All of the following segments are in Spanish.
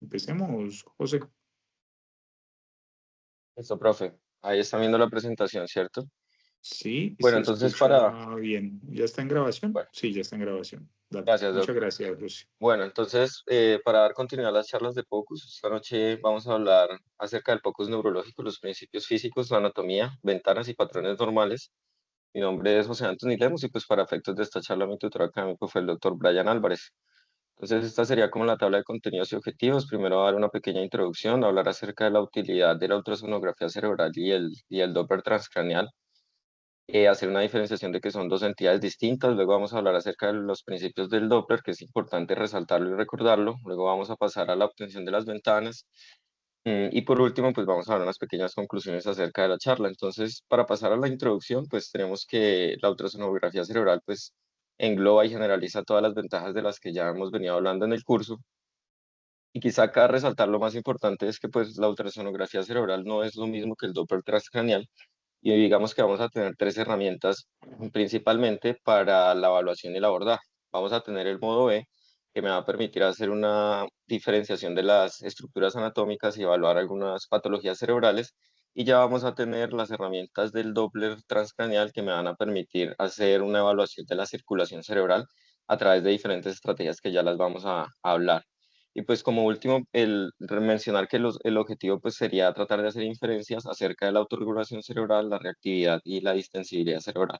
Empecemos, José. Listo, profe. Ahí está viendo la presentación, ¿cierto? Sí, Bueno, se entonces escucha bien. ¿Ya está en grabación? bueno, Sí, ya está en grabación. Dale. gracias, Muchas Doc. gracias, Lucy. Bueno, entonces, para dar continuidad a las charlas de POCUS, esta noche vamos a hablar acerca del POCUS neurológico, los principios físicos, la anatomía, ventanas y patrones normales. Mi nombre es José Antonio Lemos y pues para efectos de esta charla mi tutor académico fue el doctor Brian Álvarez. Entonces, esta sería como la tabla de contenidos y objetivos. Primero dar una pequeña introducción, hablar acerca de la utilidad de la ultrasonografía cerebral y el Doppler transcraneal, hacer una diferenciación de que son dos entidades distintas. Luego vamos a hablar acerca de los principios del Doppler, que es importante resaltarlo y recordarlo. Luego vamos a pasar a la obtención de las ventanas. Y por último, pues vamos a dar unas pequeñas conclusiones acerca de la charla. Entonces, para pasar a la introducción, pues tenemos que la ultrasonografía cerebral, pues engloba y generaliza todas las ventajas de las que ya hemos venido hablando en el curso. Y quizá acá resaltar lo más importante es que pues la ultrasonografía cerebral no es lo mismo que el Doppler transcranial, y digamos que vamos a tener tres herramientas principalmente para la evaluación y el abordaje. Vamos a tener el modo B, que me va a permitir hacer una diferenciación de las estructuras anatómicas y evaluar algunas patologías cerebrales. Y ya vamos a tener las herramientas del Doppler transcranial que me van a permitir hacer una evaluación de la circulación cerebral a través de diferentes estrategias que ya las vamos a hablar. Y pues como último, mencionar que el objetivo pues sería tratar de hacer inferencias acerca de la autorregulación cerebral, la reactividad y la distensibilidad cerebral.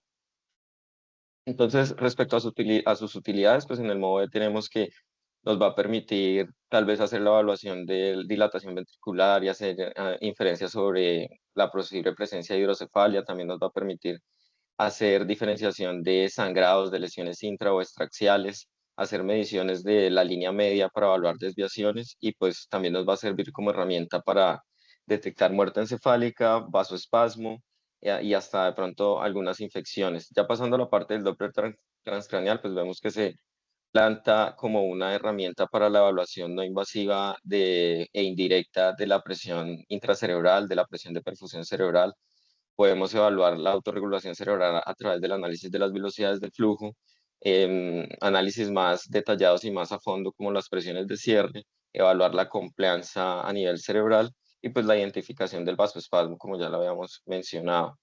Entonces, respecto a sus utilidades, pues en el modo B tenemos que nos va a permitir tal vez hacer la evaluación de dilatación ventricular y hacer inferencias sobre la posible presencia de hidrocefalia. También nos va a permitir hacer diferenciación de sangrados, de lesiones intra o extraxiales, hacer mediciones de la línea media para evaluar desviaciones, y pues también nos va a servir como herramienta para detectar muerte encefálica, vasoespasmo, y hasta de pronto algunas infecciones. Ya pasando a la parte del Doppler transcraneal, pues vemos que se planta como una herramienta para la evaluación no invasiva e indirecta de la presión intracerebral, de la presión de perfusión cerebral. Podemos evaluar la autorregulación cerebral a través del análisis de las velocidades de flujo, análisis más detallados y más a fondo como las presiones de cierre, evaluar la complianza a nivel cerebral y pues la identificación del vasoespasmo, como ya lo habíamos mencionado.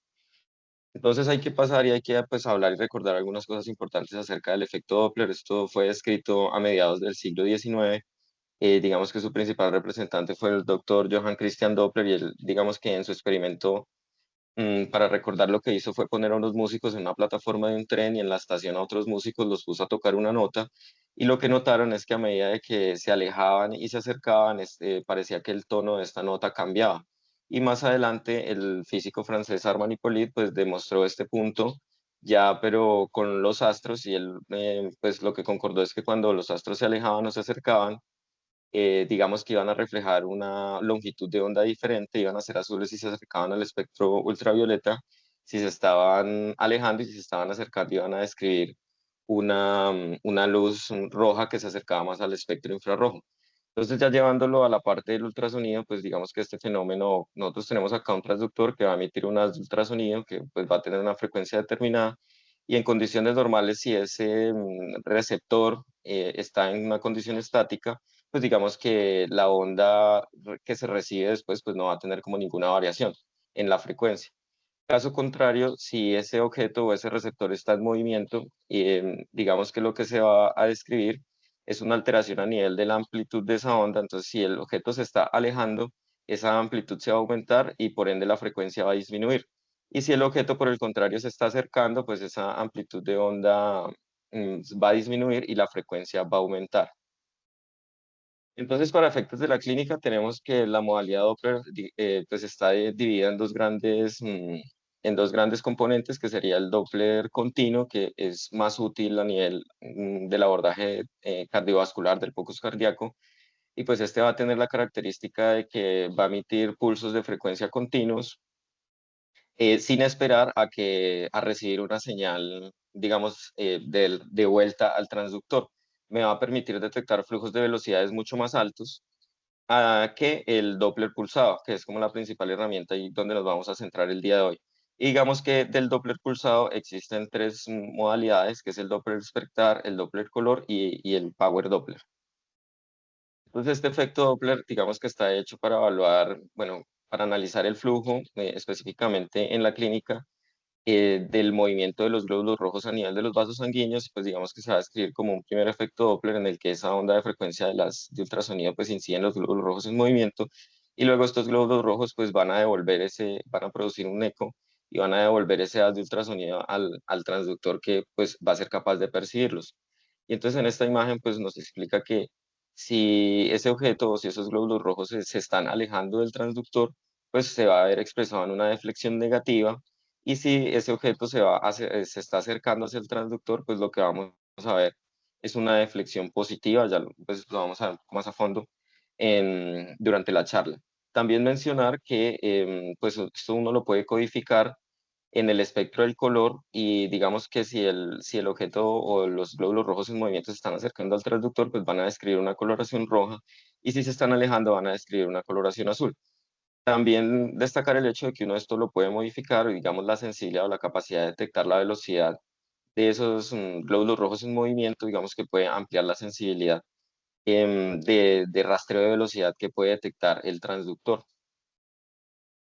Entonces hay que pasar y hay que pues hablar y recordar algunas cosas importantes acerca del efecto Doppler. Esto fue descrito a mediados del siglo XIX. Digamos que su principal representante fue el doctor Johann Christian Doppler, y él, digamos que en su experimento, para recordar, lo que hizo fue poner a unos músicos en una plataforma de un tren y en la estación a otros músicos los puso a tocar una nota, y lo que notaron es que a medida de que se alejaban y se acercaban, parecía que el tono de esta nota cambiaba. Y más adelante el físico francés Armand Hippolyte pues demostró este punto ya, pero con los astros, y él pues lo que concordó es que cuando los astros se alejaban o se acercaban, digamos que iban a reflejar una longitud de onda diferente, iban a ser azules si se acercaban al espectro ultravioleta, si se estaban alejando, y si se estaban acercando iban a describir una luz roja que se acercaba más al espectro infrarrojo. Entonces, ya llevándolo a la parte del ultrasonido, pues digamos que este fenómeno, nosotros tenemos acá un transductor que va a emitir unas de ultrasonido que pues va a tener una frecuencia determinada, y en condiciones normales, si ese receptor está en una condición estática, pues digamos que la onda que se recibe después pues no va a tener como ninguna variación en la frecuencia. Caso contrario, si ese objeto o ese receptor está en movimiento, digamos que lo que se va a describir es una alteración a nivel de la amplitud de esa onda. Entonces, si el objeto se está alejando, esa amplitud se va a aumentar y por ende la frecuencia va a disminuir. Y si el objeto, por el contrario, se está acercando, pues esa amplitud de onda va a disminuir y la frecuencia va a aumentar. Entonces, para efectos de la clínica, tenemos que la modalidad Doppler pues está dividida en dos grandes componentes, que sería el Doppler continuo, que es más útil a nivel del abordaje cardiovascular del focus cardíaco, y pues este va a tener la característica de que va a emitir pulsos de frecuencia continuos, sin esperar a recibir una señal, digamos, de vuelta al transductor. Me va a permitir detectar flujos de velocidades mucho más altos que el Doppler pulsado, que es como la principal herramienta y donde nos vamos a centrar el día de hoy. Y digamos que del Doppler pulsado existen tres modalidades, que es el Doppler espectral, el Doppler color y el Power Doppler. Entonces, este efecto Doppler, digamos que está hecho para evaluar, bueno, para analizar el flujo, específicamente en la clínica, del movimiento de los glóbulos rojos a nivel de los vasos sanguíneos, pues digamos que se va a describir como un primer efecto Doppler en el que esa onda de frecuencia de ultrasonido pues incide en los glóbulos rojos en movimiento, y luego estos glóbulos rojos pues van a van a producir un eco y van a devolver ese haz de ultrasonido al transductor que pues va a ser capaz de percibirlos. Y entonces en esta imagen pues nos explica que si ese objeto o si esos glóbulos rojos se están alejando del transductor, pues se va a ver expresado en una deflexión negativa, y si ese objeto se está acercando hacia el transductor, pues lo que vamos a ver es una deflexión positiva, pues lo vamos a ver más a fondo durante la charla. También mencionar que pues esto uno lo puede codificar en el espectro del color, y digamos que si el objeto o los glóbulos rojos en movimiento se están acercando al transductor, pues van a describir una coloración roja, y si se están alejando van a describir una coloración azul. También destacar el hecho de que uno esto lo puede modificar, digamos, la sensibilidad o la capacidad de detectar la velocidad de esos glóbulos rojos en movimiento, digamos que puede ampliar la sensibilidad de rastreo de velocidad que puede detectar el transductor.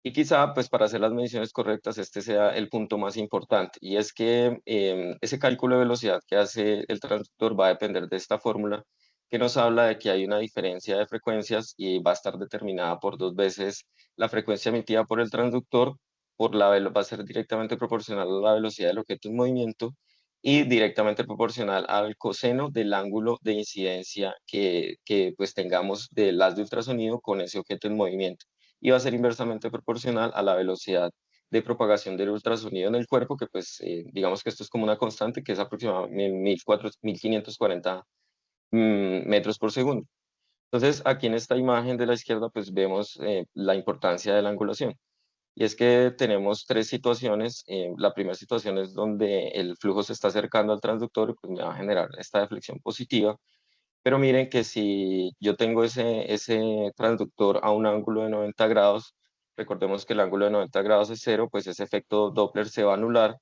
Y quizá, pues para hacer las mediciones correctas, este sea el punto más importante, y es que ese cálculo de velocidad que hace el transductor va a depender de esta fórmula que nos habla de que hay una diferencia de frecuencias y va a estar determinada por 2 veces la frecuencia emitida por el transductor, va a ser directamente proporcional a la velocidad del objeto en movimiento y directamente proporcional al coseno del ángulo de incidencia que pues tengamos del haz de ultrasonido con ese objeto en movimiento, y va a ser inversamente proporcional a la velocidad de propagación del ultrasonido en el cuerpo, que pues digamos que esto es como una constante que es aproximadamente 1540 metros por segundo. Entonces, aquí en esta imagen de la izquierda, pues vemos la importancia de la angulación. Y es que tenemos tres situaciones. La primera situación es donde el flujo se está acercando al transductor y pues me va a generar esta deflexión positiva. Pero miren que si yo tengo ese transductor a un ángulo de 90 grados, recordemos que el ángulo de 90 grados es cero, pues ese efecto Doppler se va a anular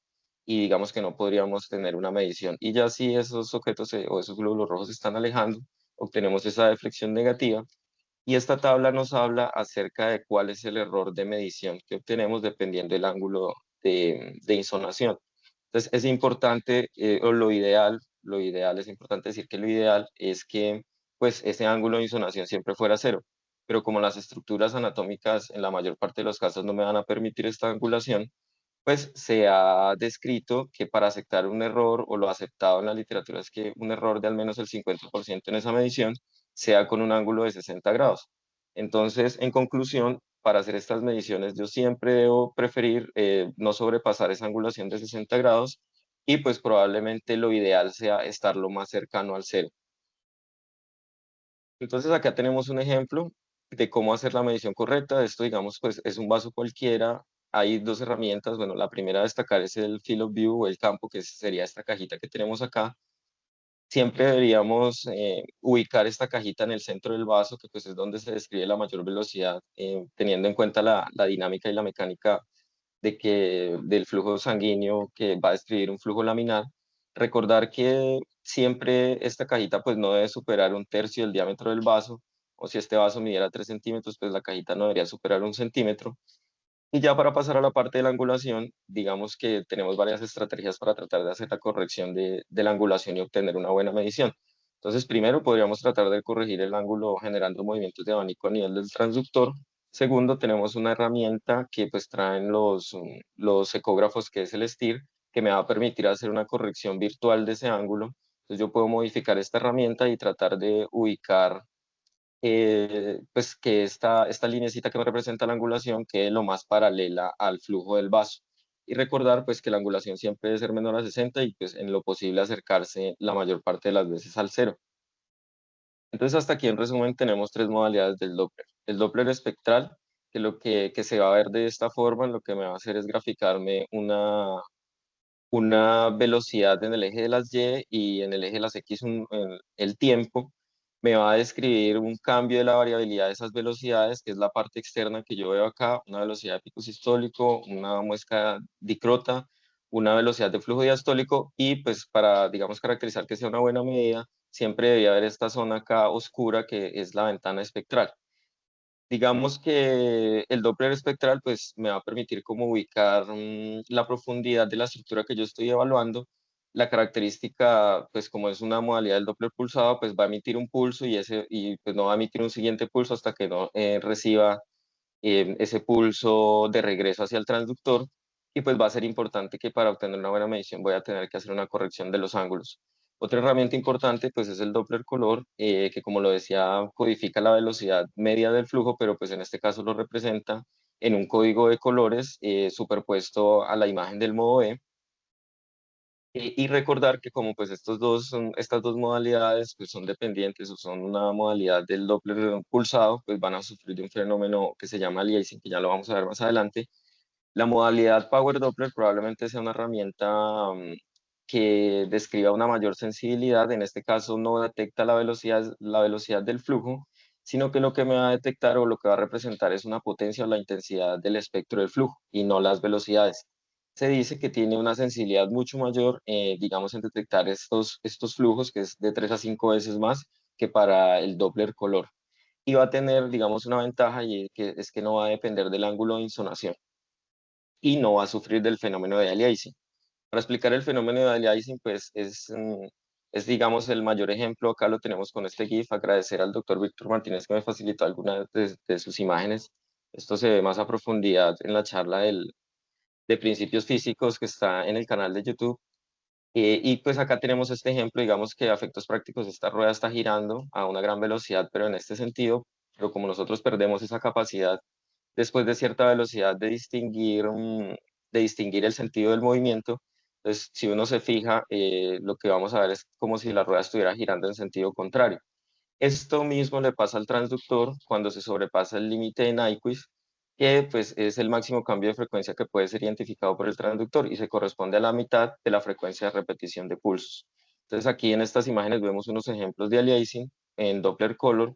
y digamos que no podríamos tener una medición. Y ya si esos objetos o esos glóbulos rojos se están alejando, obtenemos esa deflexión negativa, y esta tabla nos habla acerca de cuál es el error de medición que obtenemos dependiendo del ángulo de insonación. Entonces, es importante, o lo ideal, es importante decir que lo ideal es que pues ese ángulo de insonación siempre fuera cero, pero como las estructuras anatómicas en la mayor parte de los casos no me van a permitir esta angulación, pues se ha descrito que para aceptar un error, o lo aceptado en la literatura es que un error de al menos el 50% en esa medición sea con un ángulo de 60 grados. Entonces, en conclusión, para hacer estas mediciones yo siempre debo preferir no sobrepasar esa angulación de 60 grados, y pues probablemente lo ideal sea estar lo más cercano al cero. Entonces acá tenemos un ejemplo de cómo hacer la medición correcta. Esto, digamos, pues es un vaso cualquiera. Hay dos herramientas. Bueno, la primera a destacar es el Field of View, o el campo, que sería esta cajita que tenemos acá. Siempre deberíamos ubicar esta cajita en el centro del vaso, que pues es donde se describe la mayor velocidad, teniendo en cuenta la dinámica y la mecánica del flujo sanguíneo que va a describir un flujo laminar. Recordar que siempre esta cajita pues no debe superar 1/3 del diámetro del vaso, o si este vaso midiera 3 centímetros, pues la cajita no debería superar 1 centímetro. Y ya para pasar a la parte de la angulación, digamos que tenemos varias estrategias para tratar de hacer la corrección de la angulación y obtener una buena medición. Entonces, primero podríamos tratar de corregir el ángulo generando movimientos de abanico a nivel del transductor. Segundo, tenemos una herramienta que pues traen los ecógrafos, que es el STIR, que me va a permitir hacer una corrección virtual de ese ángulo. Entonces yo puedo modificar esta herramienta y tratar de ubicar pues que esta linecita que me representa la angulación quede lo más paralela al flujo del vaso. Y recordar pues que la angulación siempre debe ser menor a 60, y pues en lo posible acercarse la mayor parte de las veces al cero. Entonces hasta aquí en resumen tenemos tres modalidades del Doppler. El Doppler espectral, que se va a ver de esta forma, lo que me va a hacer es graficarme una velocidad en el eje de las Y, y en el eje de las X el tiempo. Me va a describir un cambio de la variabilidad de esas velocidades, que es la parte externa que yo veo acá, una velocidad de pico sistólico, una muesca dicrota, una velocidad de flujo diastólico, y pues para, digamos, caracterizar que sea una buena medida, siempre debía haber esta zona acá oscura que es la ventana espectral. Digamos que el Doppler espectral pues me va a permitir como ubicar la profundidad de la estructura que yo estoy evaluando. La característica, pues como es una modalidad del Doppler pulsado, pues va a emitir un pulso y pues no va a emitir un siguiente pulso hasta que no reciba ese pulso de regreso hacia el transductor. Y pues va a ser importante que para obtener una buena medición voy a tener que hacer una corrección de los ángulos. Otra herramienta importante pues es el Doppler color, que como lo decía, codifica la velocidad media del flujo, pero pues en este caso lo representa en un código de colores superpuesto a la imagen del modo E. Y recordar que como pues estas dos modalidades pues son dependientes o son una modalidad del Doppler pulsado, pues van a sufrir de un fenómeno que se llama aliasing, que ya lo vamos a ver más adelante. La modalidad Power Doppler probablemente sea una herramienta que describa una mayor sensibilidad. En este caso no detecta la velocidad del flujo, sino que lo que me va a detectar o lo que va a representar es una potencia o la intensidad del espectro del flujo y no las velocidades. Se dice que tiene una sensibilidad mucho mayor, digamos, en detectar estos flujos, que es de 3 a 5 veces más que para el Doppler color. Y va a tener, digamos, una ventaja y que es que no va a depender del ángulo de insonación y no va a sufrir del fenómeno de aliasing. Para explicar el fenómeno de aliasing, pues es, digamos, el mayor ejemplo. Acá lo tenemos con este GIF. Agradecer al doctor Víctor Martínez que me facilitó algunas de sus imágenes. Esto se ve más a profundidad en la charla de principios físicos que está en el canal de YouTube. Y pues acá tenemos este ejemplo, digamos que a efectos prácticos esta rueda está girando a una gran velocidad, pero en este sentido, pero como nosotros perdemos esa capacidad después de cierta velocidad de distinguir el sentido del movimiento. Entonces, si uno se fija, lo que vamos a ver es como si la rueda estuviera girando en sentido contrario. Esto mismo le pasa al transductor cuando se sobrepasa el límite de Nyquist, que pues es el máximo cambio de frecuencia que puede ser identificado por el transductor y se corresponde a la mitad de la frecuencia de repetición de pulsos. Entonces aquí en estas imágenes vemos unos ejemplos de aliasing en Doppler color.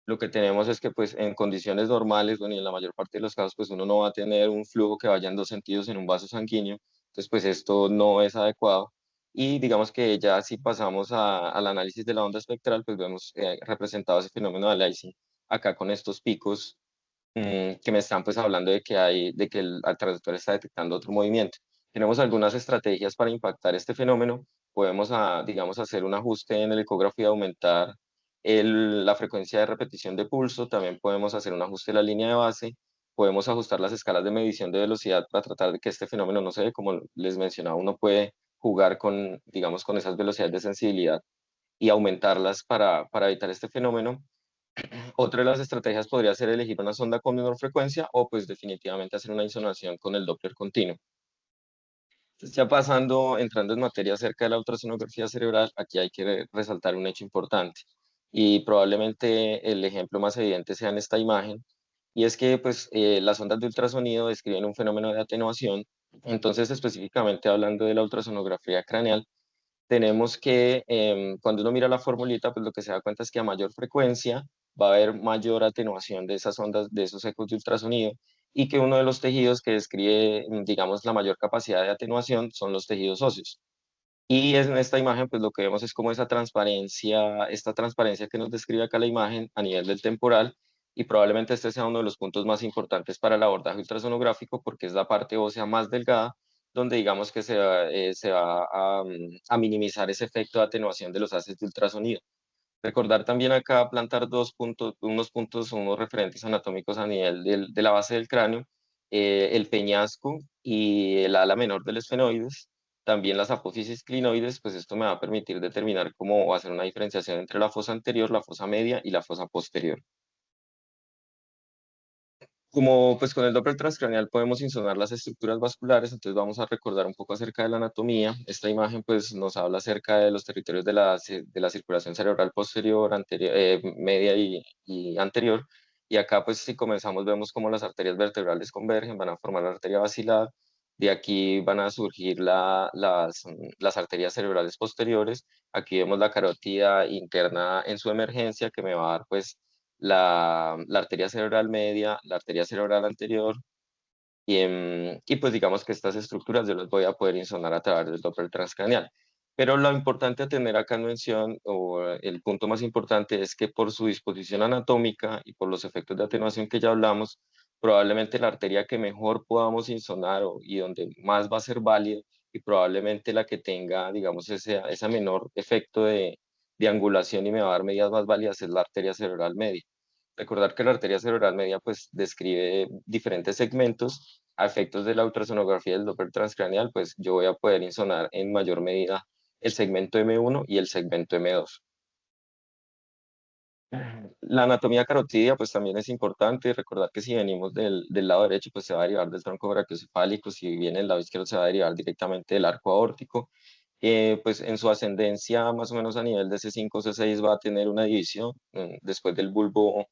Lo que tenemos es que pues en condiciones normales, bueno, y en la mayor parte de los casos, pues uno no va a tener un flujo que vaya en dos sentidos en un vaso sanguíneo, entonces pues esto no es adecuado. Y digamos que ya si pasamos al análisis de la onda espectral, pues vemos representado ese fenómeno de aliasing acá con estos picos que me están pues hablando de que el transductor está detectando otro movimiento. Tenemos algunas estrategias para impactar este fenómeno. Podemos, digamos, hacer un ajuste en el ecógrafo y aumentar la frecuencia de repetición de pulso. También podemos hacer un ajuste de la línea de base. Podemos ajustar las escalas de medición de velocidad para tratar de que este fenómeno no se dé. Como les mencionaba, uno puede jugar con, digamos, con esas velocidades de sensibilidad y aumentarlas para evitar este fenómeno. Otra de las estrategias podría ser elegir una sonda con menor frecuencia o pues definitivamente hacer una isonación con el Doppler continuo. Entonces, ya entrando en materia acerca de la ultrasonografía cerebral, aquí hay que resaltar un hecho importante y probablemente el ejemplo más evidente sea en esta imagen, y es que pues las ondas de ultrasonido describen un fenómeno de atenuación. Entonces, específicamente hablando de la ultrasonografía craneal, tenemos que cuando uno mira la formulita, pues lo que se da cuenta es que a mayor frecuencia va a haber mayor atenuación de esas ondas, de esos ecos de ultrasonido, y que uno de los tejidos que describe, digamos, la mayor capacidad de atenuación son los tejidos óseos. Y en esta imagen, pues lo que vemos es como esta transparencia que nos describe acá la imagen a nivel del temporal, y probablemente este sea uno de los puntos más importantes para el abordaje ultrasonográfico porque es la parte ósea más delgada, donde digamos que se va a minimizar ese efecto de atenuación de los haces de ultrasonido. Recordar también acá plantar unos referentes anatómicos a nivel de la base del cráneo, el peñasco y el ala menor del esfenoides, también las apófisis clinoides, pues esto me va a permitir determinar cómo hacer una diferenciación entre la fosa anterior, la fosa media y la fosa posterior. Como pues con el Doppler transcranial podemos insonar las estructuras vasculares, entonces vamos a recordar un poco acerca de la anatomía. Esta imagen pues nos habla acerca de los territorios de la circulación cerebral posterior, anterior, media y anterior. Y acá pues si comenzamos vemos cómo las arterias vertebrales convergen, van a formar la arteria basilar. De aquí van a surgir las arterias cerebrales posteriores. Aquí vemos la carótida interna en su emergencia que me va a dar pues la arteria cerebral media, la arteria cerebral anterior, y pues digamos que estas estructuras yo las voy a poder insonar a través del Doppler transcranial. Pero lo importante a tener acá en mención, o el punto más importante, es que por su disposición anatómica y por los efectos de atenuación que ya hablamos, probablemente la arteria que mejor podamos insonar y donde más va a ser válida y probablemente la que tenga, digamos, ese menor efecto de angulación y me va a dar medidas más válidas es la arteria cerebral media. Recordar que la arteria cerebral media pues describe diferentes segmentos. A efectos de la ultrasonografía del Doppler transcraneal, pues yo voy a poder insonar en mayor medida el segmento M1 y el segmento M2. La anatomía carotidia pues también es importante. Recordar que si venimos del lado derecho pues se va a derivar del tronco brachiocefálico, si viene del lado izquierdo se va a derivar directamente del arco aórtico. Pues en su ascendencia más o menos a nivel de C5 C6 va a tener una división después del bulbo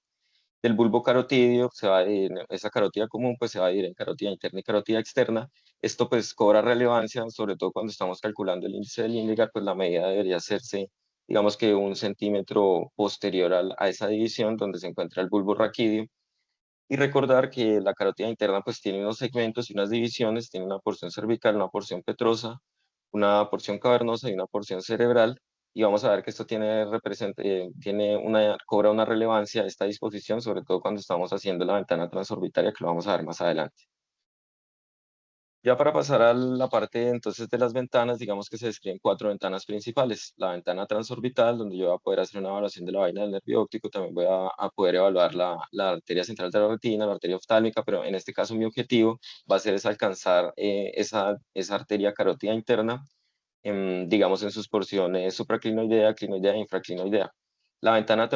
carotidio, esa carótida común pues se va a dividir en carótida interna y carótida externa. Esto pues cobra relevancia, sobre todo cuando estamos calculando el índice de Lindegard, pues la medida debería hacerse, digamos que 1 centímetro posterior a esa división donde se encuentra el bulbo raquídeo. Y recordar que la carótida interna pues tiene unos segmentos y unas divisiones, tiene una porción cervical, una porción petrosa, una porción cavernosa y una porción cerebral. Y vamos a ver que esto cobra una relevancia esta disposición, sobre todo cuando estamos haciendo la ventana transorbitaria, que lo vamos a ver más adelante. Ya para pasar a la parte entonces de las ventanas, digamos que se describen 4 ventanas principales. La ventana transorbital, donde yo voy a poder hacer una evaluación de la vaina del nervio óptico, también voy a poder evaluar la arteria central de la retina, la arteria oftálmica, pero en este caso mi objetivo va a ser es alcanzar esa arteria carótida interna, digamos en sus porciones supraclinoidea, clinoidea e infraclinoidea. La ventana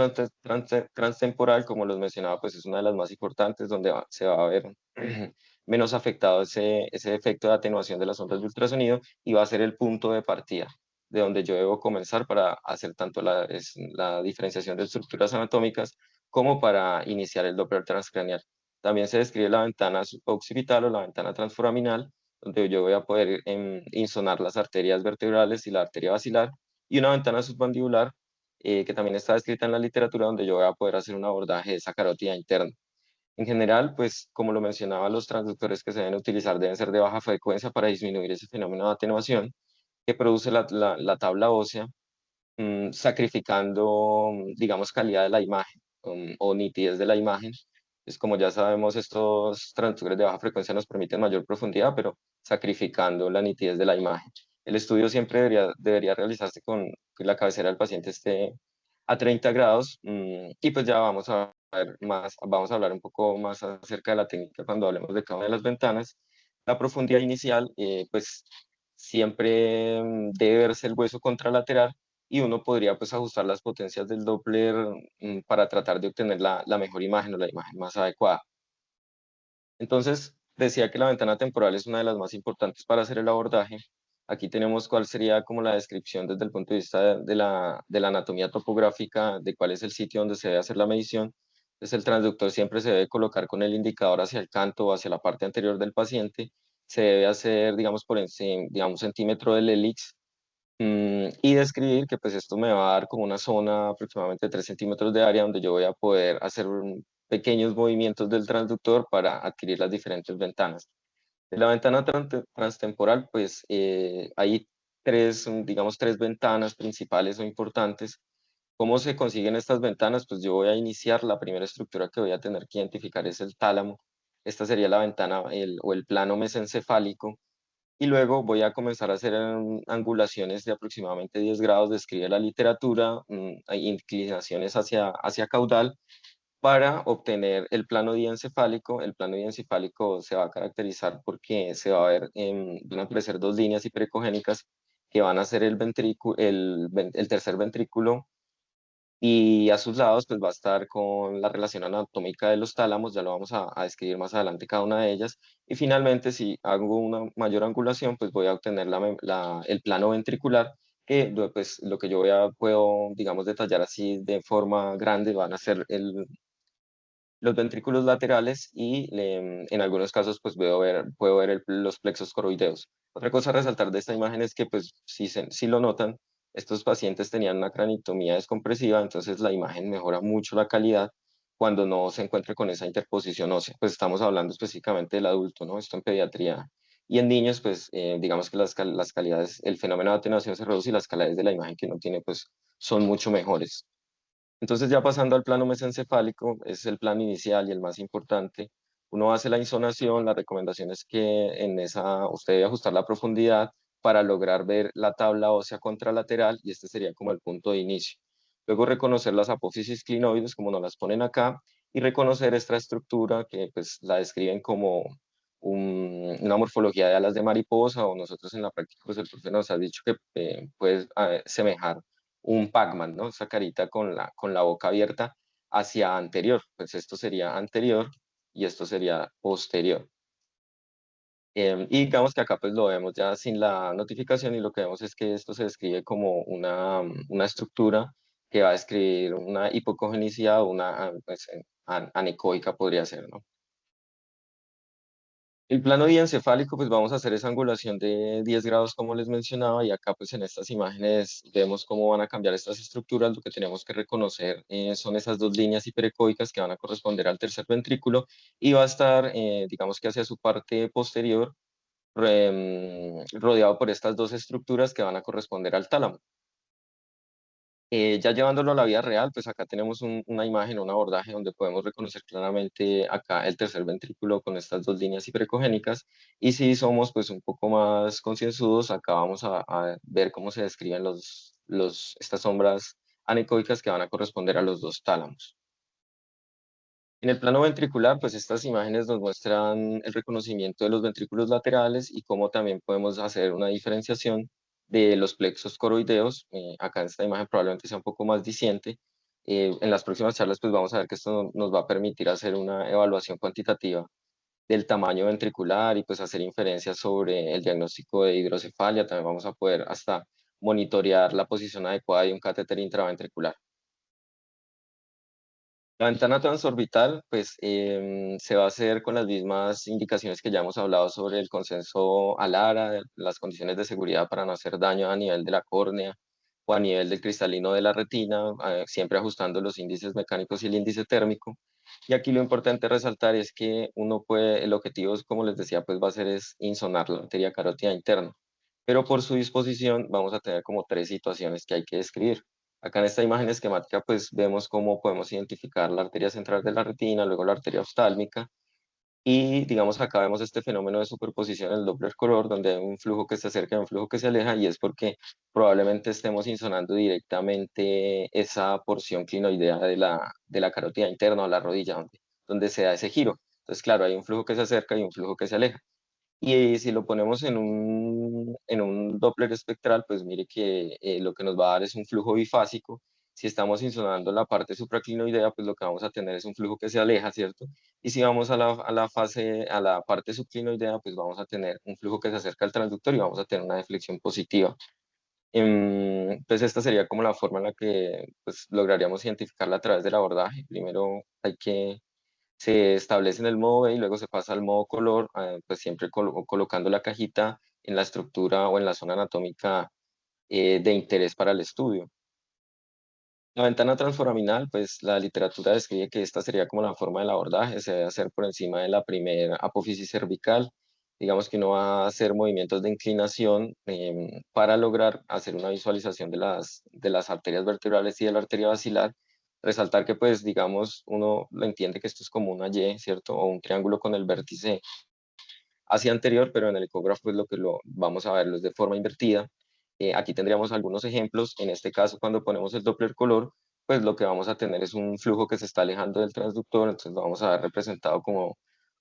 transtemporal, como los mencionaba, pues es una de las más importantes, donde se va a ver menos afectado ese efecto de atenuación de las ondas de ultrasonido y va a ser el punto de partida de donde yo debo comenzar para hacer tanto la diferenciación de estructuras anatómicas como para iniciar el Doppler transcraneal. También se describe la ventana occipital o la ventana transforaminal, donde yo voy a poder insonar las arterias vertebrales y la arteria basilar, y una ventana submandibular que también está descrita en la literatura, donde yo voy a poder hacer un abordaje de esa carótida interna. En general, pues como lo mencionaba, los transductores que se deben utilizar deben ser de baja frecuencia para disminuir ese fenómeno de atenuación que produce la tabla ósea, sacrificando, digamos, calidad de la imagen o nitidez de la imagen. Pues como ya sabemos, estos transductores de baja frecuencia nos permiten mayor profundidad, pero sacrificando la nitidez de la imagen. El estudio siempre debería realizarse con que la cabecera del paciente esté a 30 grados, y pues ya vamos a hablar un poco más acerca de la técnica cuando hablemos de cada una de las ventanas. La profundidad inicial, pues siempre debe verse el hueso contralateral y uno podría pues ajustar las potencias del Doppler para tratar de obtener la mejor imagen o la imagen más adecuada. Entonces, decía que la ventana temporal es una de las más importantes para hacer el abordaje. Aquí tenemos cuál sería como la descripción desde el punto de vista de la anatomía topográfica, de cuál es el sitio donde se debe hacer la medición. Entonces, el transductor siempre se debe colocar con el indicador hacia el canto o hacia la parte anterior del paciente. Se debe hacer, digamos, por encima, digamos, centímetro del hélix, y describir que pues esto me va a dar como una zona aproximadamente de 3 centímetros de área donde yo voy a poder hacer pequeños movimientos del transductor para adquirir las diferentes ventanas. De la ventana transtemporal, pues hay digamos, tres ventanas principales o importantes. ¿Cómo se consiguen estas ventanas? Pues yo voy a iniciar la primera estructura que voy a tener que identificar es el tálamo. Esta sería la ventana o el plano mesencefálico y luego voy a comenzar a hacer angulaciones de aproximadamente 10 grados, describe la literatura, hay inclinaciones hacia caudal para obtener el plano diencefálico. El plano diencefálico se va a caracterizar porque se va a ver, van a aparecer dos líneas hiperecogénicas que van a ser el tercer ventrículo, y a sus lados pues va a estar con la relación anatómica de los tálamos, ya lo vamos a describir más adelante cada una de ellas. Y finalmente, si hago una mayor angulación, pues voy a obtener el plano ventricular, que pues lo que puedo, digamos, detallar así de forma grande van a ser los ventrículos laterales y en algunos casos pues puedo ver los plexos coroideos. Otra cosa a resaltar de esta imagen es que pues si lo notan, estos pacientes tenían una craniectomía descompresiva, entonces la imagen mejora mucho la calidad cuando no se encuentra con esa interposición ósea. Pues estamos hablando específicamente del adulto, ¿no? Esto en pediatría y en niños, pues digamos que las calidades, el fenómeno de atenuación se reduce y las calidades de la imagen que uno tiene, pues son mucho mejores. Entonces ya pasando al plano mesencefálico, es el plano inicial y el más importante. Uno hace la insonación, la recomendación es que en esa usted debe ajustar la profundidad para lograr ver la tabla ósea contralateral y este sería como el punto de inicio. Luego reconocer las apófisis clinoides como nos las ponen acá y reconocer esta estructura que pues la describen como una morfología de alas de mariposa o nosotros en la práctica pues el profe nos ha dicho que puede semejar un Pac-Man, ¿no? Esa carita con la boca abierta hacia anterior. Pues esto sería anterior y esto sería posterior. Y digamos que acá pues lo vemos ya sin la notificación y lo que vemos es que esto se describe como una estructura que va a describir una hipocogenicidad o una pues, anecoica podría ser, ¿no? El plano diencefálico, pues vamos a hacer esa angulación de 10 grados como les mencionaba y acá pues en estas imágenes vemos cómo van a cambiar estas estructuras. Lo que tenemos que reconocer son esas dos líneas hiperecoicas que van a corresponder al tercer ventrículo y va a estar, digamos que hacia su parte posterior, rodeado por estas dos estructuras que van a corresponder al tálamo. Ya llevándolo a la vida real, pues acá tenemos una imagen, un abordaje donde podemos reconocer claramente acá el tercer ventrículo con estas dos líneas hiperecogénicas y si somos pues un poco más concienzudos, acá vamos a ver cómo se describen estas sombras anecoicas que van a corresponder a los dos tálamos. En el plano ventricular, pues estas imágenes nos muestran el reconocimiento de los ventrículos laterales y cómo también podemos hacer una diferenciación de los plexos coroideos. Acá en esta imagen probablemente sea un poco más diciente. En las próximas charlas, pues vamos a ver que esto nos va a permitir hacer una evaluación cuantitativa del tamaño ventricular y pues hacer inferencias sobre el diagnóstico de hidrocefalia. También vamos a poder hasta monitorear la posición adecuada de un catéter intraventricular. La ventana transorbital, pues se va a hacer con las mismas indicaciones que ya hemos hablado sobre el consenso ALARA, las condiciones de seguridad para no hacer daño a nivel de la córnea o a nivel del cristalino de la retina, siempre ajustando los índices mecánicos y el índice térmico. Y aquí lo importante resaltar es que uno puede, el objetivo, como les decía, pues va a ser es insonar la arteria carótida interna. Pero por su disposición vamos a tener como tres situaciones que hay que describir. Acá en esta imagen esquemática pues vemos cómo podemos identificar la arteria central de la retina, luego la arteria oftálmica y digamos acá vemos este fenómeno de superposición, el Doppler color, donde hay un flujo que se acerca y un flujo que se aleja y es porque probablemente estemos insonando directamente esa porción clinoidea de la carótida interna o la rodilla donde se da ese giro. Entonces claro, hay un flujo que se acerca y un flujo que se aleja. Y si lo ponemos en un Doppler espectral, pues mire que lo que nos va a dar es un flujo bifásico. Si estamos insonando la parte supraclinoidea, pues lo que vamos a tener es un flujo que se aleja, ¿cierto? Y si vamos a la parte subclinoidea, pues vamos a tener un flujo que se acerca al transductor y vamos a tener una deflexión positiva. Pues esta sería como la forma en la que pues, lograríamos identificarla a través del abordaje. Primero hay que se establece en el modo B y luego se pasa al modo color, pues siempre colocando la cajita en la estructura o en la zona anatómica de interés para el estudio. La ventana transforaminal, pues la literatura describe que esta sería como la forma del abordaje, se debe hacer por encima de la primera apófisis cervical. Digamos que uno va a hacer movimientos de inclinación para lograr hacer una visualización de las arterias vertebrales y de la arteria basilar. Resaltar que, pues, digamos, uno lo entiende que esto es como una Y, ¿cierto? O un triángulo con el vértice hacia anterior, pero en el ecógrafo pues lo que lo vamos a verlo es de forma invertida. Aquí tendríamos algunos ejemplos. En este caso, cuando ponemos el Doppler color, pues lo que vamos a tener es un flujo que se está alejando del transductor, entonces lo vamos a ver representado como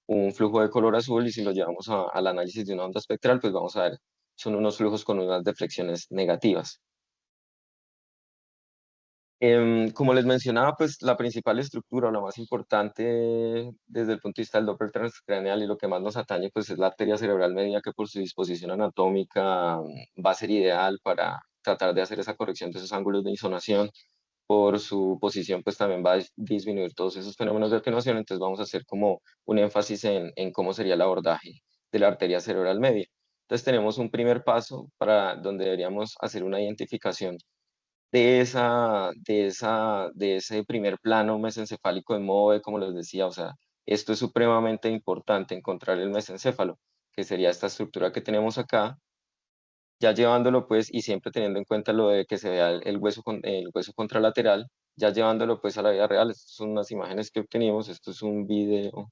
un flujo de color azul y si lo llevamos al análisis de una onda espectral, pues vamos a ver, son unos flujos con unas deflexiones negativas. Como les mencionaba, pues la principal estructura, o la más importante desde el punto de vista del Doppler transcraneal y lo que más nos atañe, pues es la arteria cerebral media que por su disposición anatómica va a ser ideal para tratar de hacer esa corrección de esos ángulos de insonación. Por su posición, pues también va a disminuir todos esos fenómenos de atenuación, entonces vamos a hacer como un énfasis en cómo sería el abordaje de la arteria cerebral media. Entonces tenemos un primer paso para donde deberíamos hacer una identificación de ese primer plano mesencefálico de MOVE, como les decía, o sea, esto es supremamente importante, encontrar el mesencéfalo. que sería esta estructura que tenemos acá, ya llevándolo pues, y siempre teniendo en cuenta lo de que se vea el hueso contralateral, ya llevándolo pues a la vida real. Estas son unas imágenes que obtenimos, esto es un video,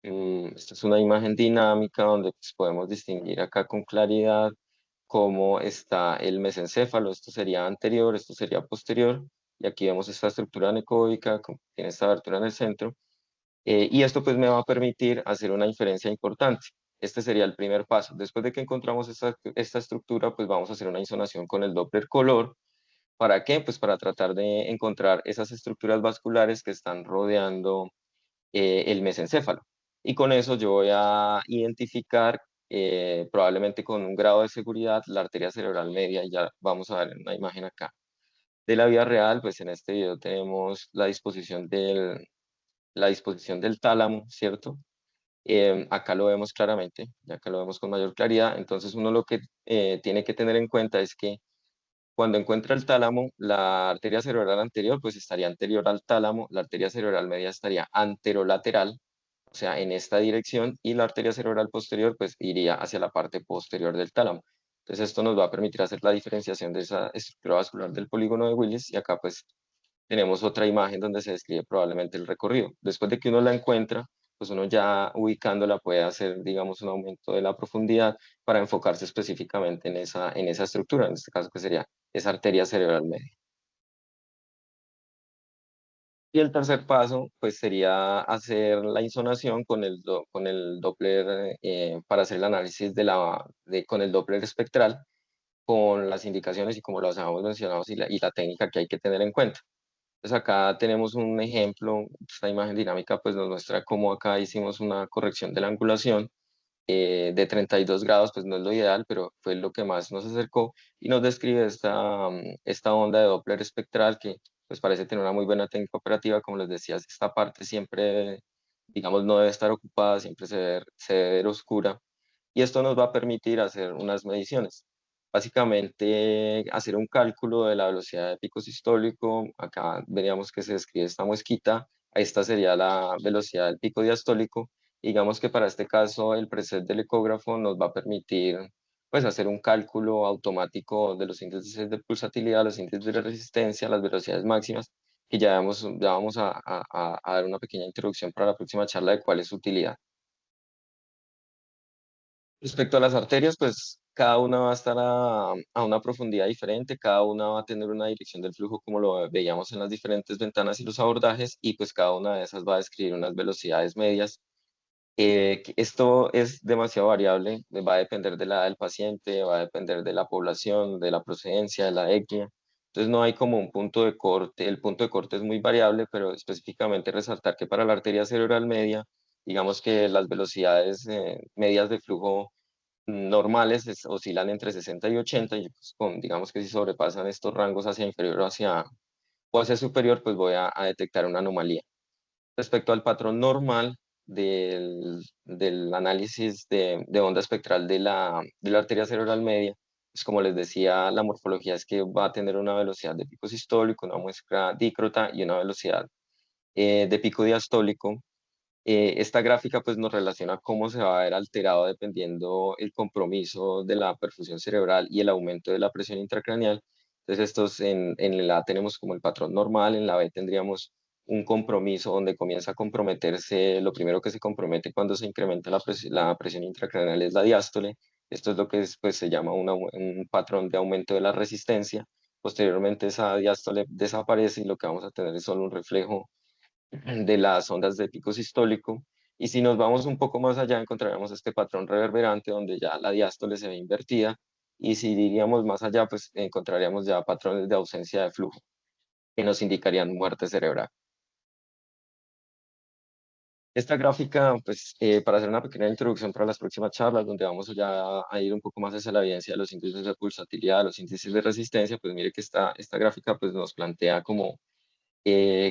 esta es una imagen dinámica donde pues, podemos distinguir acá con claridad cómo está el mesencéfalo. Esto sería anterior, esto sería posterior, y aquí vemos esta estructura anecoica, tiene esta abertura en el centro, y esto pues me va a permitir hacer una inferencia importante. Este sería el primer paso. Después de que encontramos esta estructura, pues vamos a hacer una insonación con el Doppler color. ¿Para qué? Pues para tratar de encontrar esas estructuras vasculares que están rodeando el mesencéfalo. Y con eso yo voy a identificar probablemente con un grado de seguridad la arteria cerebral media, y ya vamos a ver una imagen acá. De la vida real, pues en este video tenemos la disposición del tálamo, ¿cierto? Acá lo vemos claramente, ya acá lo vemos con mayor claridad. Entonces uno lo que tiene que tener en cuenta es que cuando encuentra el tálamo, la arteria cerebral anterior pues estaría anterior al tálamo, la arteria cerebral media estaría anterolateral, o sea, en esta dirección, y la arteria cerebral posterior pues iría hacia la parte posterior del tálamo. Entonces esto nos va a permitir hacer la diferenciación de esa estructura vascular del polígono de Willis, y acá pues tenemos otra imagen donde se describe probablemente el recorrido. Después de que uno la encuentra, pues uno ya ubicándola puede hacer, digamos, un aumento de la profundidad para enfocarse específicamente en esa estructura, en este caso que sería esa arteria cerebral media. Y el tercer paso, pues sería hacer la insonación con el Doppler, para hacer el análisis con el Doppler espectral, con las indicaciones y como los habíamos mencionado, y la técnica que hay que tener en cuenta. Pues acá tenemos un ejemplo, esta imagen dinámica pues nos muestra cómo acá hicimos una corrección de la angulación de 32 grados, pues no es lo ideal, pero fue lo que más nos acercó, y nos describe esta onda de Doppler espectral que pues parece tener una muy buena técnica operativa. Como les decía, esta parte siempre, digamos, no debe estar ocupada, siempre se debe ver oscura, y esto nos va a permitir hacer unas mediciones. Básicamente, hacer un cálculo de la velocidad de pico sistólico. Acá veríamos que se describe esta muesquita. Esta sería la velocidad del pico diastólico. Digamos que para este caso, el preset del ecógrafo nos va a permitir pues, hacer un cálculo automático de los índices de pulsatilidad, los índices de resistencia, las velocidades máximas, que ya vamos a dar una pequeña introducción para la próxima charla de cuál es su utilidad. Respecto a las arterias, pues cada una va a estar a una profundidad diferente, cada una va a tener una dirección del flujo como lo veíamos en las diferentes ventanas y los abordajes, y pues cada una de esas va a describir unas velocidades medias. Esto es demasiado variable, va a depender de la edad del paciente, va a depender de la población, de la procedencia, de la etnia. Entonces no hay como un punto de corte. El punto de corte es muy variable, pero específicamente resaltar que para la arteria cerebral media, digamos que las velocidades medias de flujo normales oscilan entre 60 y 80, y pues, digamos que si sobrepasan estos rangos hacia inferior o hacia superior, pues voy a detectar una anomalía. Respecto al patrón normal del análisis de onda espectral de la arteria cerebral media, pues como les decía, la morfología es que va a tener una velocidad de pico sistólico, una muesca dícrota y una velocidad de pico diastólico. Esta gráfica pues nos relaciona cómo se va a ver alterado dependiendo el compromiso de la perfusión cerebral y el aumento de la presión intracraneal. Entonces estos en el A tenemos como el patrón normal, en la B tendríamos un compromiso donde comienza a comprometerse. Lo primero que se compromete cuando se incrementa la presión intracraneal es la diástole. Esto es lo que después se llama un patrón de aumento de la resistencia. Posteriormente esa diástole desaparece y lo que vamos a tener es solo un reflejo de las ondas de pico sistólico. Y si nos vamos un poco más allá, encontraremos este patrón reverberante donde ya la diástole se ve invertida. Y si diríamos más allá, pues encontraríamos ya patrones de ausencia de flujo que nos indicarían muerte cerebral. Esta gráfica, pues, para hacer una pequeña introducción para las próximas charlas, donde vamos ya a ir un poco más hacia la evidencia de los índices de pulsatilidad, los índices de resistencia, pues mire que esta gráfica pues, nos plantea como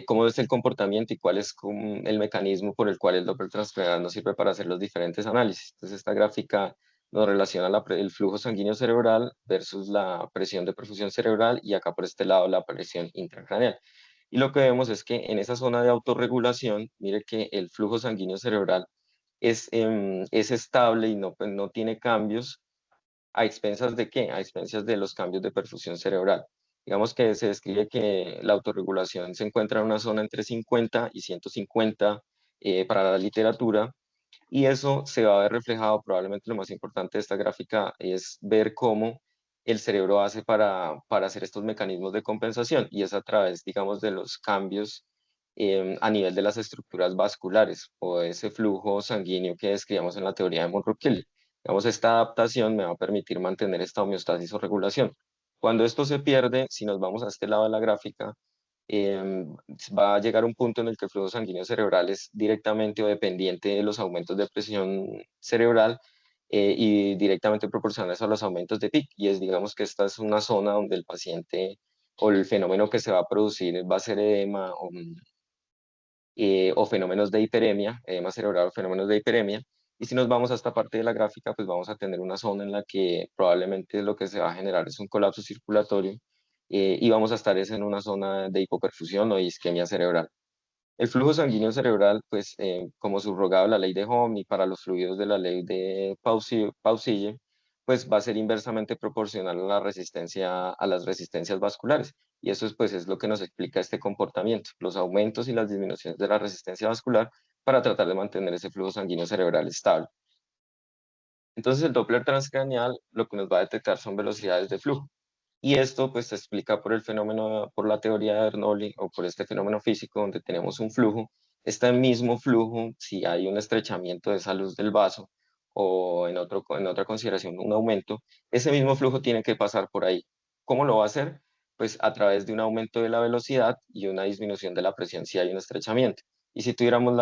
cómo es el comportamiento y cuál es el mecanismo por el cual el Doppler transcranial nos sirve para hacer los diferentes análisis. Entonces, esta gráfica nos relaciona el flujo sanguíneo cerebral versus la presión de perfusión cerebral, y acá por este lado la presión intracraneal. Y lo que vemos es que en esa zona de autorregulación, mire que el flujo sanguíneo cerebral es estable y no, pues, no tiene cambios. ¿A expensas de qué? A expensas de los cambios de perfusión cerebral. Digamos que se describe que la autorregulación se encuentra en una zona entre 50 y 150 para la literatura, y eso se va a ver reflejado. Probablemente lo más importante de esta gráfica es ver cómo el cerebro hace para hacer estos mecanismos de compensación, y es a través, digamos, de los cambios a nivel de las estructuras vasculares o ese flujo sanguíneo que describíamos en la teoría de Monroe-Kelly. Digamos, esta adaptación me va a permitir mantener esta homeostasis o regulación. Cuando esto se pierde, si nos vamos a este lado de la gráfica, va a llegar un punto en el que el flujo sanguíneo cerebral es directamente o dependiente de los aumentos de presión cerebral y directamente proporcionales a los aumentos de PIC. Y es, digamos que esta es una zona donde el paciente o el fenómeno que se va a producir va a ser edema o fenómenos de hiperemia, edema cerebral o fenómenos de hiperemia. Y si nos vamos a esta parte de la gráfica, pues vamos a tener una zona en la que probablemente lo que se va a generar es un colapso circulatorio y vamos a estar es en una zona de hipoperfusión o isquemia cerebral. El flujo sanguíneo cerebral, pues como subrogado de la ley de Ohm y para los fluidos de la ley de Pausille, pues va a ser inversamente proporcional a la resistencia, a las resistencias vasculares. Y eso es, pues, es lo que nos explica este comportamiento, los aumentos y las disminuciones de la resistencia vascular para tratar de mantener ese flujo sanguíneo cerebral estable. Entonces el Doppler transcranial lo que nos va a detectar son velocidades de flujo. Y esto pues se explica por el fenómeno, por la teoría de Bernoulli o por este fenómeno físico donde tenemos un flujo. Este mismo flujo, si hay un estrechamiento de esa luz del vaso o en otra consideración un aumento, ese mismo flujo tiene que pasar por ahí. ¿Cómo lo va a hacer? Pues a través de un aumento de la velocidad y una disminución de la presión si hay un estrechamiento. Y si tuviéramos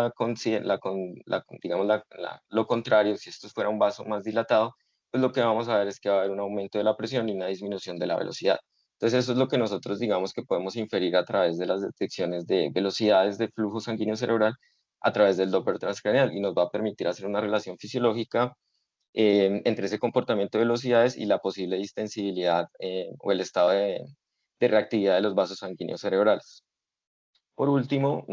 digamos, lo contrario, si esto fuera un vaso más dilatado, pues lo que vamos a ver es que va a haber un aumento de la presión y una disminución de la velocidad. Entonces eso es lo que nosotros digamos que podemos inferir a través de las detecciones de velocidades de flujo sanguíneo cerebral a través del Doppler transcranial, y nos va a permitir hacer una relación fisiológica entre ese comportamiento de velocidades y la posible distensibilidad o el estado de reactividad de los vasos sanguíneos cerebrales. Por último,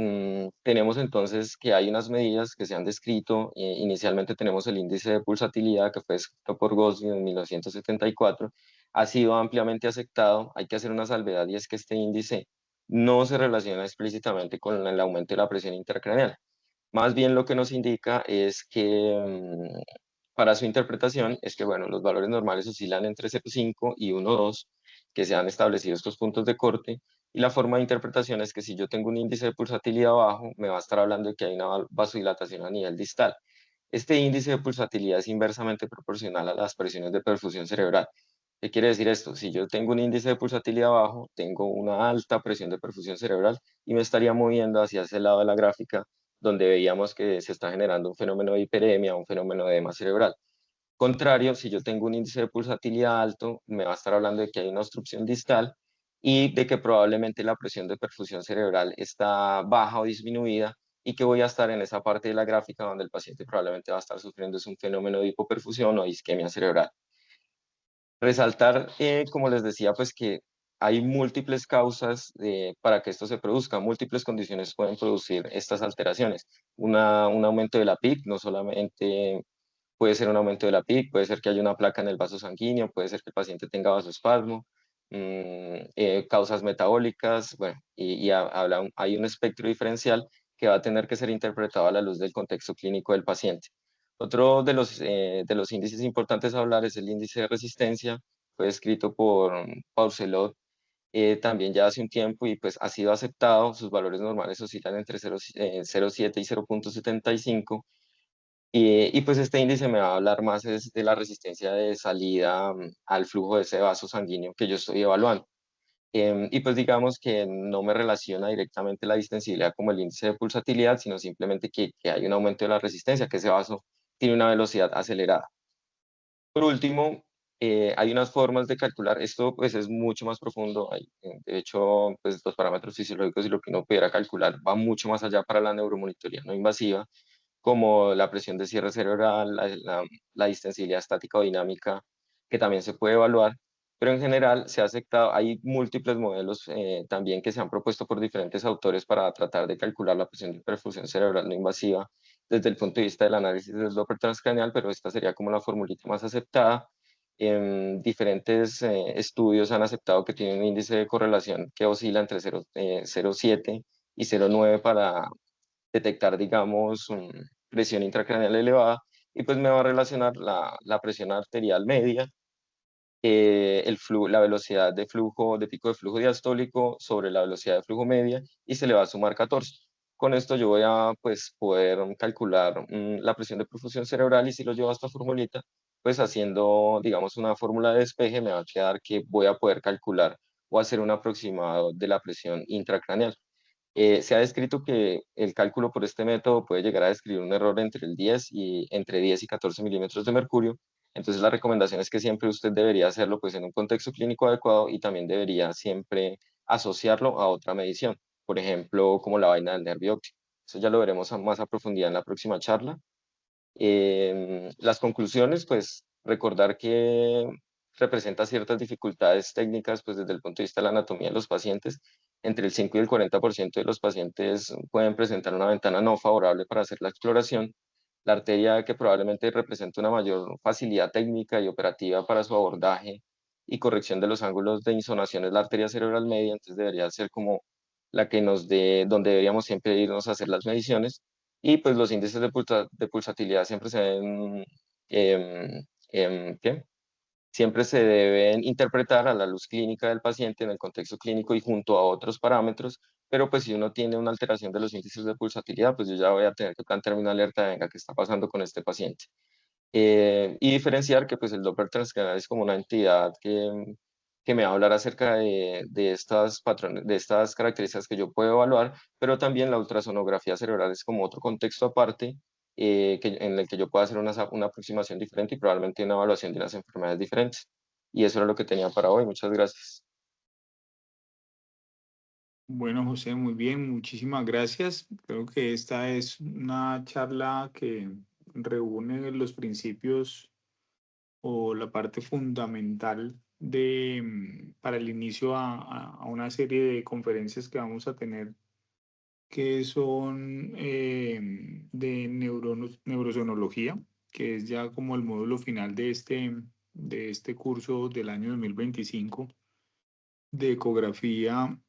tenemos entonces que hay unas medidas que se han descrito. Inicialmente tenemos el índice de pulsatilidad que fue escrito por Gosling en 1974. Ha sido ampliamente aceptado. Hay que hacer una salvedad, y es que este índice no se relaciona explícitamente con el aumento de la presión intracraneal. Más bien lo que nos indica es que para su interpretación es que, bueno, los valores normales oscilan entre 0,5 y 1,2, que se han establecido estos puntos de corte, y la forma de interpretación es que si yo tengo un índice de pulsatilidad bajo, me va a estar hablando de que hay una vasodilatación a nivel distal. Este índice de pulsatilidad es inversamente proporcional a las presiones de perfusión cerebral. ¿Qué quiere decir esto? Si yo tengo un índice de pulsatilidad bajo, tengo una alta presión de perfusión cerebral y me estaría moviendo hacia ese lado de la gráfica donde veíamos que se está generando un fenómeno de hiperemia, un fenómeno de edema cerebral. Contrario, si yo tengo un índice de pulsatilidad alto, me va a estar hablando de que hay una obstrucción distal y de que probablemente la presión de perfusión cerebral está baja o disminuida, y que voy a estar en esa parte de la gráfica donde el paciente probablemente va a estar sufriendo es un fenómeno de hipoperfusión o isquemia cerebral. Resaltar, como les decía, pues que hay múltiples causas para que esto se produzca. Múltiples condiciones pueden producir estas alteraciones. Un aumento de la PIC, no solamente puede ser un aumento de la PIC, puede ser que haya una placa en el vaso sanguíneo, puede ser que el paciente tenga vasoespasmo, causas metabólicas, bueno, hay un espectro diferencial que va a tener que ser interpretado a la luz del contexto clínico del paciente. Otro de los índices importantes a hablar es el índice de resistencia. Fue escrito por Pauselot también ya hace un tiempo y pues ha sido aceptado. Sus valores normales oscilan entre 0,7 y 0,75. Y pues este índice me va a hablar más es de la resistencia de salida al flujo de ese vaso sanguíneo que yo estoy evaluando. Y pues digamos que no me relaciona directamente la distensibilidad como el índice de pulsatilidad, sino simplemente que hay un aumento de la resistencia, que ese vaso tiene una velocidad acelerada. Por último, hay unas formas de calcular. Esto pues es mucho más profundo. De hecho, pues los parámetros fisiológicos y lo que uno pudiera calcular va mucho más allá para la neuromonitoría no invasiva, como la presión de cierre cerebral, la distensibilidad estática o dinámica, que también se puede evaluar. Pero en general se ha aceptado, hay múltiples modelos también que se han propuesto por diferentes autores para tratar de calcular la presión de perfusión cerebral no invasiva, desde el punto de vista del análisis del Doppler transcranial, pero esta sería como la formulita más aceptada. Diferentes estudios han aceptado que tiene un índice de correlación que oscila entre 0,7 y 0,9 para detectar, digamos, presión intracraneal elevada, y pues me va a relacionar la presión arterial media, la velocidad de flujo, de pico de flujo diastólico sobre la velocidad de flujo media, y se le va a sumar 14. Con esto yo voy a pues, poder calcular la presión de perfusión cerebral, y si lo llevo a esta formulita, pues haciendo, digamos, una fórmula de despeje, me va a quedar que voy a poder calcular o hacer un aproximado de la presión intracraneal. Se ha descrito que el cálculo por este método puede llegar a describir un error entre 10 y 14 milímetros de mercurio. Entonces la recomendación es que siempre usted debería hacerlo pues en un contexto clínico adecuado, y también debería siempre asociarlo a otra medición, por ejemplo, como la vaina del nervio óptico. Eso ya lo veremos más a profundidad en la próxima charla. Las conclusiones, pues recordar que representa ciertas dificultades técnicas, pues desde el punto de vista de la anatomía de los pacientes. Entre el 5 y el 40% de los pacientes pueden presentar una ventana no favorable para hacer la exploración. La arteria que probablemente representa una mayor facilidad técnica y operativa para su abordaje y corrección de los ángulos de insonación es la arteria cerebral media, entonces debería ser como la que nos dé, donde deberíamos siempre irnos a hacer las mediciones. Y pues los índices de pulsatilidad siempre se deben, ¿qué? Siempre se deben interpretar a la luz clínica del paciente en el contexto clínico y junto a otros parámetros, pero pues si uno tiene una alteración de los índices de pulsatilidad, pues yo ya voy a tener que plantearme una alerta de, venga, ¿qué está pasando con este paciente? Y diferenciar que pues el Doppler transcranial es como una entidad que me va a hablar acerca de estas patrones, de estas características que yo puedo evaluar, pero también la ultrasonografía cerebral es como otro contexto aparte, en el que yo puedo hacer una aproximación diferente y probablemente una evaluación de unas enfermedades diferentes. Y eso era lo que tenía para hoy. Muchas gracias. Bueno, José, muy bien, muchísimas gracias. Creo que esta es una charla que reúne los principios o la parte fundamental para el inicio a una serie de conferencias que vamos a tener, que son de neurozonología, que es ya como el módulo final de este curso del año 2025 de ecografía,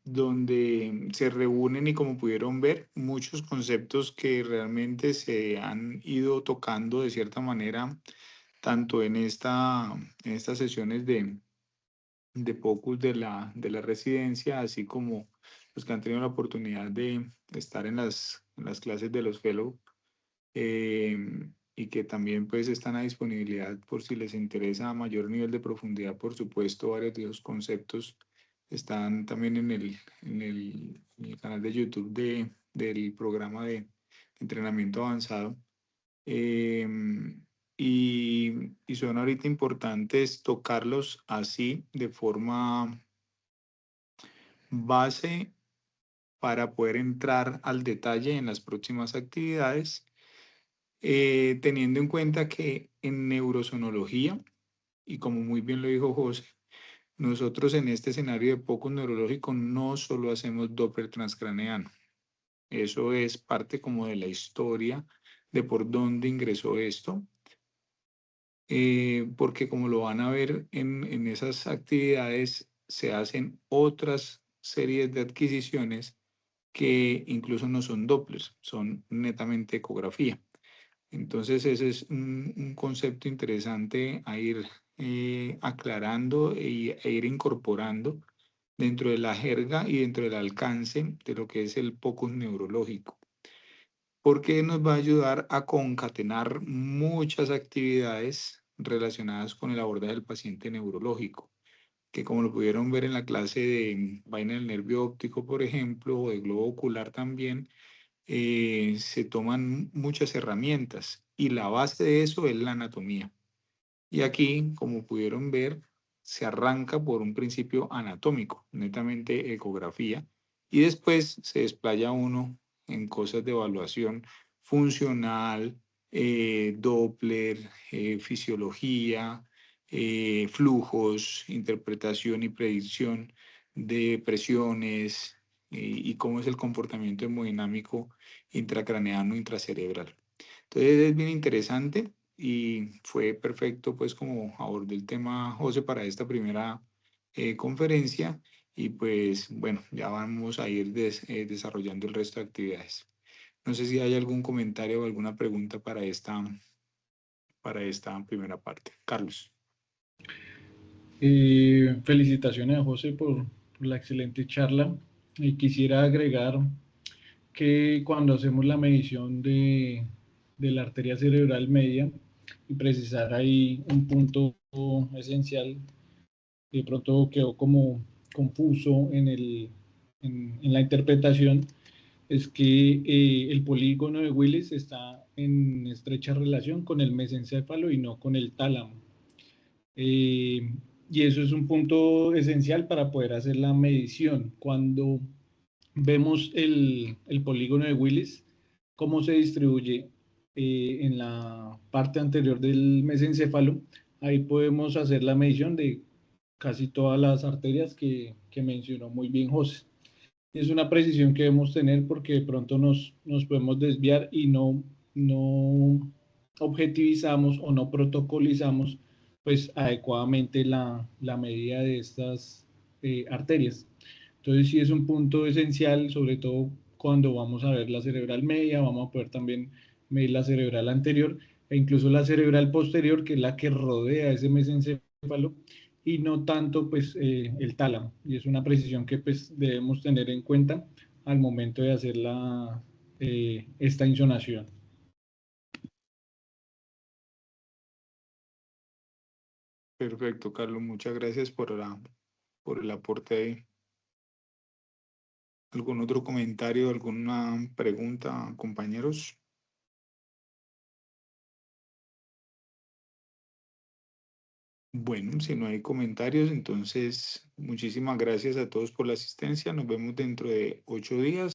donde se reúnen y, como pudieron ver, muchos conceptos que realmente se han ido tocando de cierta manera, tanto en estas sesiones de POCUS de la residencia, así como los que han tenido la oportunidad de estar en las clases de los fellow, y que también pues están a disponibilidad por si les interesa a mayor nivel de profundidad. Por supuesto, varios de esos conceptos están también en el canal de YouTube del programa de entrenamiento avanzado. Y son ahorita importantes tocarlos así de forma base para poder entrar al detalle en las próximas actividades, teniendo en cuenta que en neurozonología, y como muy bien lo dijo José, nosotros en este escenario de POCUS neurológico no solo hacemos Doppler transcraneano. Eso es parte como de la historia de por dónde ingresó esto, porque como lo van a ver en esas actividades, se hacen otras series de adquisiciones que incluso no son Dopplers, son netamente ecografía. Entonces ese es un concepto interesante a ir aclarando e ir incorporando dentro de la jerga y dentro del alcance de lo que es el POCUS neurológico, porque nos va a ayudar a concatenar muchas actividades relacionadas con el abordaje del paciente neurológico, que como lo pudieron ver en la clase de vaina del nervio óptico, por ejemplo, o de globo ocular también, se toman muchas herramientas y la base de eso es la anatomía. Y aquí, como pudieron ver, se arranca por un principio anatómico, netamente ecografía, y después se desplaya uno en cosas de evaluación funcional, Doppler, fisiología, flujos, interpretación y predicción de presiones, y cómo es el comportamiento hemodinámico intracraneano intracerebral. Entonces es bien interesante y fue perfecto pues como abordó el tema José para esta primera conferencia y pues bueno, ya vamos a ir desarrollando el resto de actividades. No sé si hay algún comentario o alguna pregunta para esta primera parte. Carlos. Felicitaciones a José por la excelente charla. Y quisiera agregar que cuando hacemos la medición de la arteria cerebral media y precisar ahí un punto esencial, de pronto quedó como confuso en la interpretación, es que el polígono de Willis está en estrecha relación con el mesencéfalo y no con el tálamo. Y eso es un punto esencial para poder hacer la medición. Cuando vemos el polígono de Willis, cómo se distribuye en la parte anterior del mesencéfalo, ahí podemos hacer la medición de casi todas las arterias que mencionó muy bien José. Es una precisión que debemos tener porque de pronto nos podemos desviar y no objetivizamos o no protocolizamos pues adecuadamente la medida de estas arterias. Entonces sí es un punto esencial, sobre todo cuando vamos a ver la cerebral media, vamos a poder también medir la cerebral anterior e incluso la cerebral posterior, que es la que rodea ese mesencéfalo, y no tanto pues el tálamo. Y es una precisión que pues debemos tener en cuenta al momento de hacer esta insonación. Perfecto, Carlos. Muchas gracias por el aporte. ¿Algún otro comentario, alguna pregunta, compañeros? Bueno, si no hay comentarios, entonces muchísimas gracias a todos por la asistencia. Nos vemos dentro de 8 días.